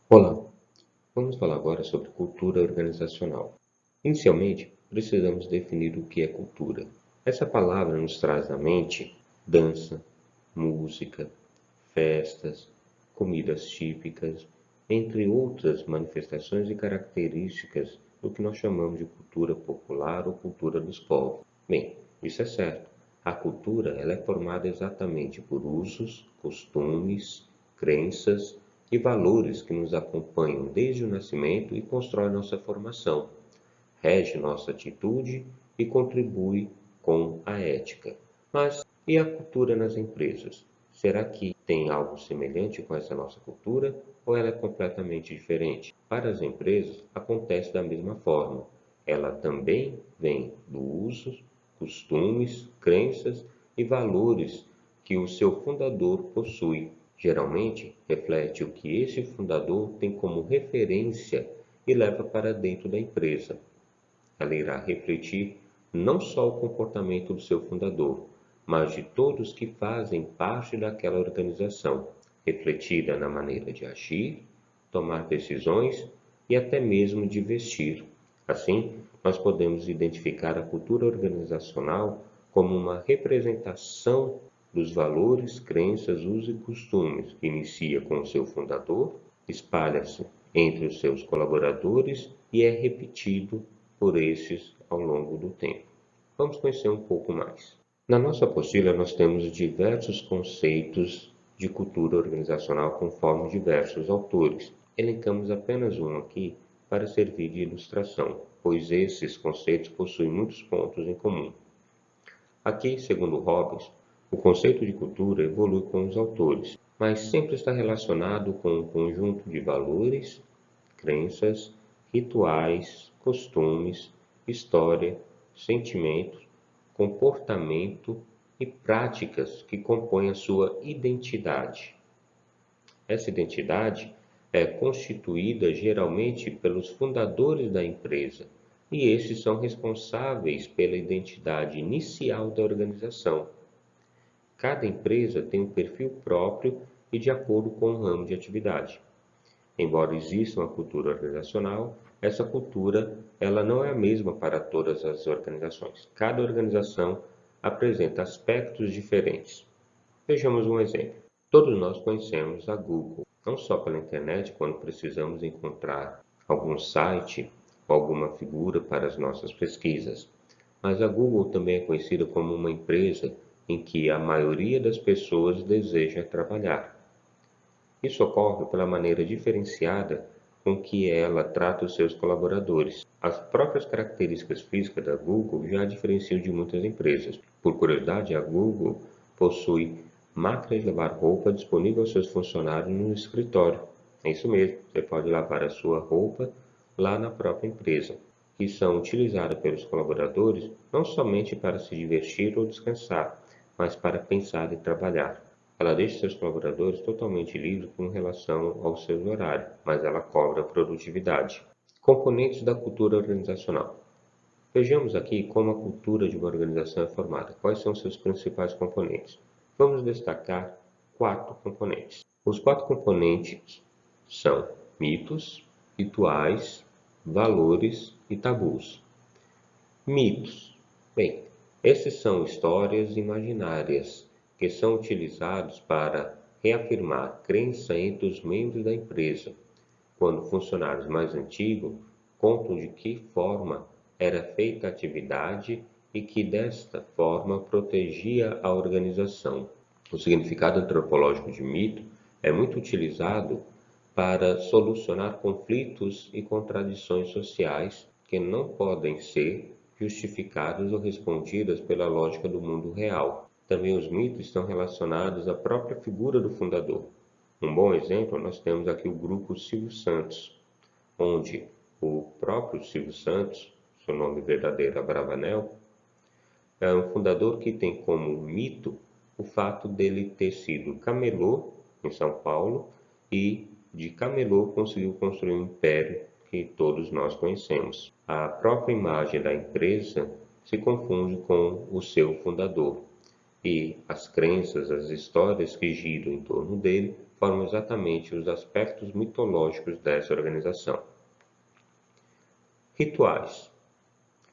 Olá, vamos falar agora sobre cultura organizacional. Inicialmente, precisamos definir o que é cultura. Essa palavra nos traz à mente dança, música, festas, comidas típicas, entre outras manifestações e características do que nós chamamos de cultura popular ou cultura dos povos. Bem, isso é certo. A cultura ela é formada exatamente por usos, costumes, crenças e valores que nos acompanham desde o nascimento e constroem nossa formação, rege nossa atitude e contribui com a ética. Mas e a cultura nas empresas? Será que tem algo semelhante com essa nossa cultura ou ela é completamente diferente? Para as empresas, acontece da mesma forma. Ela também vem do uso, costumes, crenças e valores que o seu fundador possui. Geralmente, reflete o que esse fundador tem como referência e leva para dentro da empresa. Ela irá refletir não só o comportamento do seu fundador, mas de todos que fazem parte daquela organização, refletida na maneira de agir, tomar decisões e até mesmo de vestir. Assim, nós podemos identificar a cultura organizacional como uma representação dos valores, crenças, usos e costumes, que inicia com o seu fundador, espalha-se entre os seus colaboradores e é repetido por estes ao longo do tempo. Vamos conhecer um pouco mais. Na nossa apostila, nós temos diversos conceitos de cultura organizacional conforme diversos autores. Elencamos apenas um aqui para servir de ilustração, pois esses conceitos possuem muitos pontos em comum. Aqui, segundo Robbins, o conceito de cultura evolui com os autores, mas sempre está relacionado com um conjunto de valores, crenças, rituais, costumes, história, sentimentos, comportamento e práticas que compõem a sua identidade. Essa identidade é constituída geralmente pelos fundadores da empresa, e estes são responsáveis pela identidade inicial da organização. Cada empresa tem um perfil próprio e de acordo com o ramo de atividade. Embora exista uma cultura organizacional, essa cultura ela não é a mesma para todas as organizações. Cada organização apresenta aspectos diferentes. Vejamos um exemplo. Todos nós conhecemos a Google, não só pela internet, quando precisamos encontrar algum site ou alguma figura para as nossas pesquisas. Mas a Google também é conhecida como uma empresa em que a maioria das pessoas deseja trabalhar. Isso ocorre pela maneira diferenciada com que ela trata os seus colaboradores. As próprias características físicas da Google já a diferenciam de muitas empresas. Por curiosidade, a Google possui máquina de lavar roupa disponível aos seus funcionários no escritório. É isso mesmo, você pode lavar a sua roupa lá na própria empresa, que são utilizadas pelos colaboradores não somente para se divertir ou descansar, mas para pensar e trabalhar. Ela deixa seus colaboradores totalmente livres com relação aos seus horários, mas ela cobra produtividade. Componentes da cultura organizacional. Vejamos aqui como a cultura de uma organização é formada. Quais são seus principais componentes? Vamos destacar 4 componentes. Os 4 componentes são mitos, rituais, valores e tabus. Mitos. Bem, esses são histórias imaginárias que são utilizados para reafirmar crença entre os membros da empresa, quando funcionários mais antigos contam de que forma era feita a atividade e que desta forma protegia a organização. O significado antropológico de mito é muito utilizado para solucionar conflitos e contradições sociais que não podem ser justificadas ou respondidas pela lógica do mundo real. Também os mitos estão relacionados à própria figura do fundador. Um bom exemplo, nós temos aqui o grupo Silvio Santos, onde o próprio Silvio Santos, seu nome verdadeiro é Abravanel, é um fundador que tem como mito o fato dele ter sido camelô em São Paulo e de camelô conseguiu construir um império que todos nós conhecemos. A própria imagem da empresa se confunde com o seu fundador. e as crenças, as histórias que giram em torno dele formam exatamente os aspectos mitológicos dessa organização. Rituais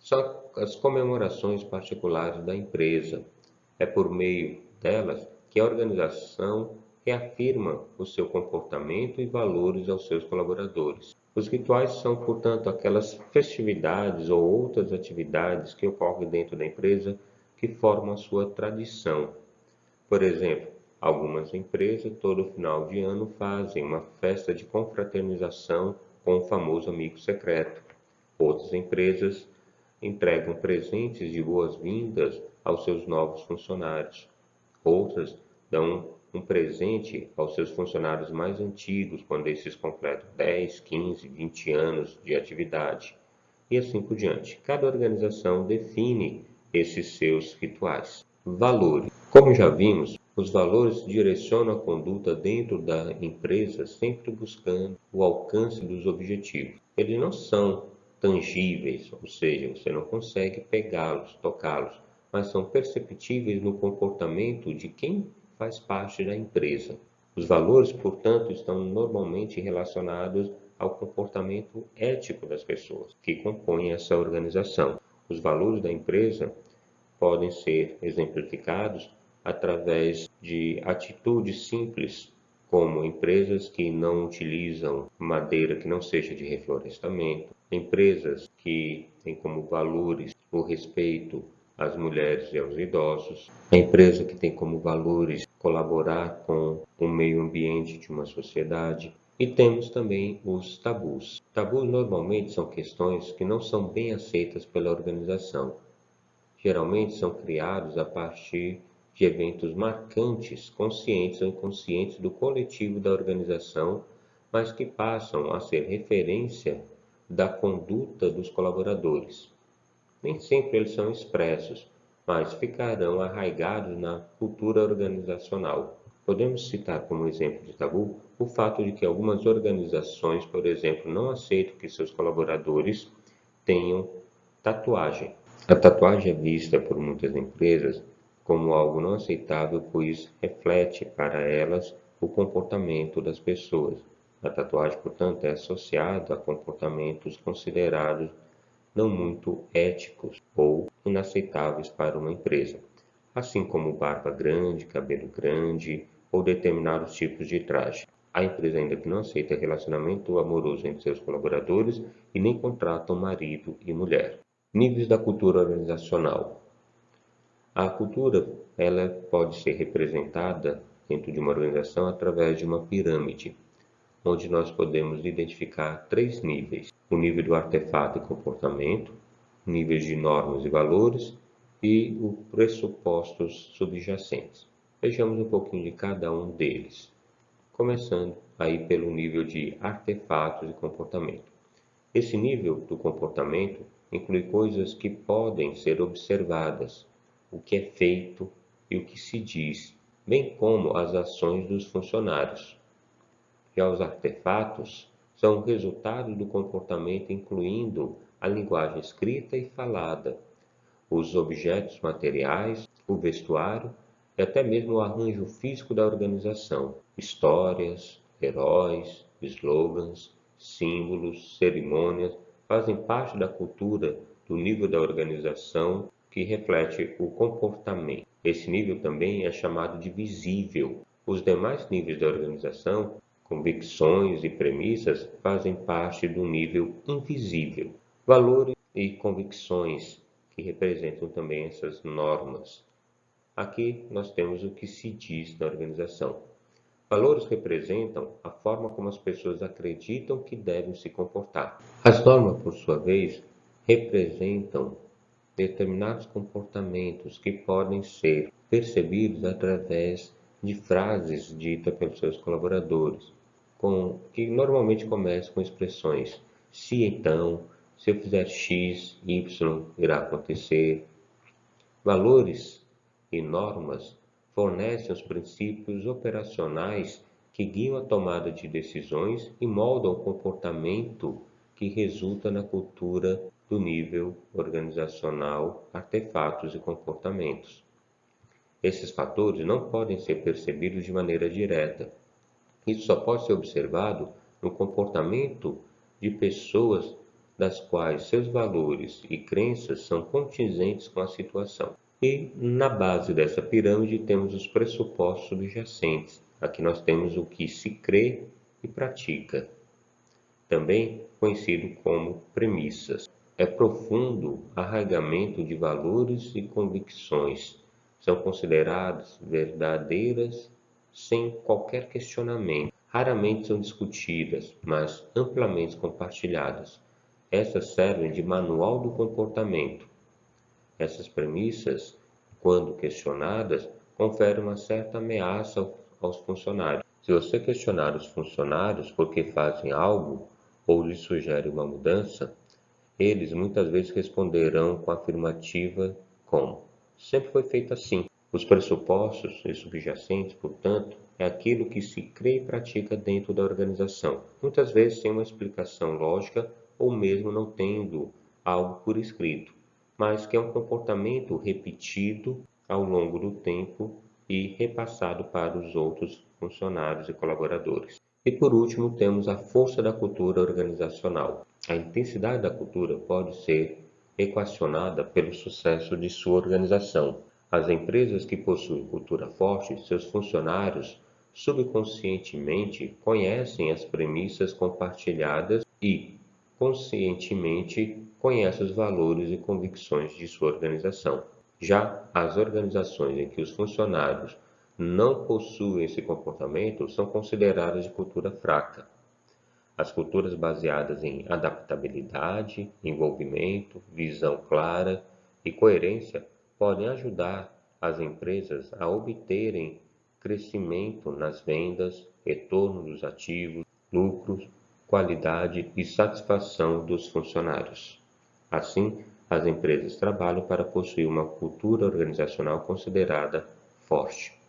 são as comemorações particulares da empresa. É por meio delas que a organização reafirma o seu comportamento e valores aos seus colaboradores. Os rituais são, portanto, aquelas festividades ou outras atividades que ocorrem dentro da empresa que formam a sua tradição. Por exemplo, algumas empresas, todo final de ano, fazem uma festa de confraternização com o famoso amigo secreto. Outras empresas entregam presentes de boas-vindas aos seus novos funcionários. Outras dão um presente aos seus funcionários mais antigos quando esses completam 10, 15, 20 anos de atividade. E assim por diante. Cada organização define esses seus rituais. Valores. Como já vimos, os valores direcionam a conduta dentro da empresa, sempre buscando o alcance dos objetivos. Eles não são tangíveis, ou seja, você não consegue pegá-los, tocá-los, mas são perceptíveis no comportamento de quem faz parte da empresa. Os valores, portanto, estão normalmente relacionados ao comportamento ético das pessoas que compõem essa organização. Os valores da empresa podem ser exemplificados através de atitudes simples, como empresas que não utilizam madeira que não seja de reflorestamento, empresas que têm como valores o respeito às mulheres e aos idosos, a empresa que tem como valores colaborar com o meio ambiente de uma sociedade. E temos também os tabus. Tabus normalmente são questões que não são bem aceitas pela organização. Geralmente são criados a partir de eventos marcantes, conscientes ou inconscientes do coletivo da organização, mas que passam a ser referência da conduta dos colaboradores. Nem sempre eles são expressos, mas ficarão arraigados na cultura organizacional. Podemos citar como exemplo de tabu o fato de que algumas organizações, por exemplo, não aceitam que seus colaboradores tenham tatuagem. A tatuagem é vista por muitas empresas como algo não aceitável, pois reflete para elas o comportamento das pessoas. A tatuagem, portanto, é associada a comportamentos considerados não muito éticos ou inaceitáveis para uma empresa, assim como barba grande, cabelo grande ou determinados tipos de traje. A empresa ainda que não aceita relacionamento amoroso entre seus colaboradores e nem contrata um marido e mulher. Níveis da cultura organizacional. A cultura ela pode ser representada dentro de uma organização através de uma pirâmide, onde nós podemos identificar 3 níveis: o nível do artefato e comportamento, níveis de normas e valores e os pressupostos subjacentes. Vejamos um pouquinho de cada um deles, começando aí pelo nível de artefatos e comportamento. Esse nível do comportamento inclui coisas que podem ser observadas, o que é feito e o que se diz, bem como as ações dos funcionários. Já os artefatos são o resultado do comportamento, incluindo a linguagem escrita e falada, os objetos materiais, o vestuário e até mesmo o arranjo físico da organização, histórias, heróis, slogans, símbolos, cerimônias, fazem parte da cultura do nível da organização que reflete o comportamento. Esse nível também é chamado de visível. Os demais níveis da organização, convicções e premissas, fazem parte do nível invisível. Valores e convicções, que representam também essas normas. Aqui nós temos o que se diz na organização. Valores representam a forma como as pessoas acreditam que devem se comportar. As normas, por sua vez, representam determinados comportamentos que podem ser percebidos através de frases ditas pelos seus colaboradores, que normalmente começam com expressões se então, se eu fizer X, Y irá acontecer. Valores e normas fornecem os princípios operacionais que guiam a tomada de decisões e moldam o comportamento que resulta na cultura do nível organizacional, artefatos e comportamentos. Esses fatores não podem ser percebidos de maneira direta. Isso só pode ser observado no comportamento de pessoas das quais seus valores e crenças são condizentes com a situação. E na base dessa pirâmide temos os pressupostos subjacentes. Aqui nós temos o que se crê e pratica, também conhecido como premissas. É profundo arraigamento de valores e convicções. São consideradas verdadeiras sem qualquer questionamento. Raramente são discutidas, mas amplamente compartilhadas. Essas servem de manual do comportamento. Essas premissas, quando questionadas, conferem uma certa ameaça aos funcionários. Se você questionar os funcionários por que fazem algo ou lhes sugere uma mudança, eles muitas vezes responderão com a afirmativa como: sempre foi feito assim. Os pressupostos e subjacentes, portanto, é aquilo que se crê e pratica dentro da organização, muitas vezes sem uma explicação lógica ou mesmo não tendo algo por escrito, mas que é um comportamento repetido ao longo do tempo e repassado para os outros funcionários e colaboradores. E por último, temos a força da cultura organizacional. A intensidade da cultura pode ser equacionada pelo sucesso de sua organização. As empresas que possuem cultura forte, seus funcionários subconscientemente conhecem as premissas compartilhadas e conscientemente conhecem os valores e convicções de sua organização. Já as organizações em que os funcionários não possuem esse comportamento são consideradas de cultura fraca. As culturas baseadas em adaptabilidade, envolvimento, visão clara e coerência podem ajudar as empresas a obterem crescimento nas vendas, retorno dos ativos, lucros, qualidade e satisfação dos funcionários. Assim, as empresas trabalham para possuir uma cultura organizacional considerada forte.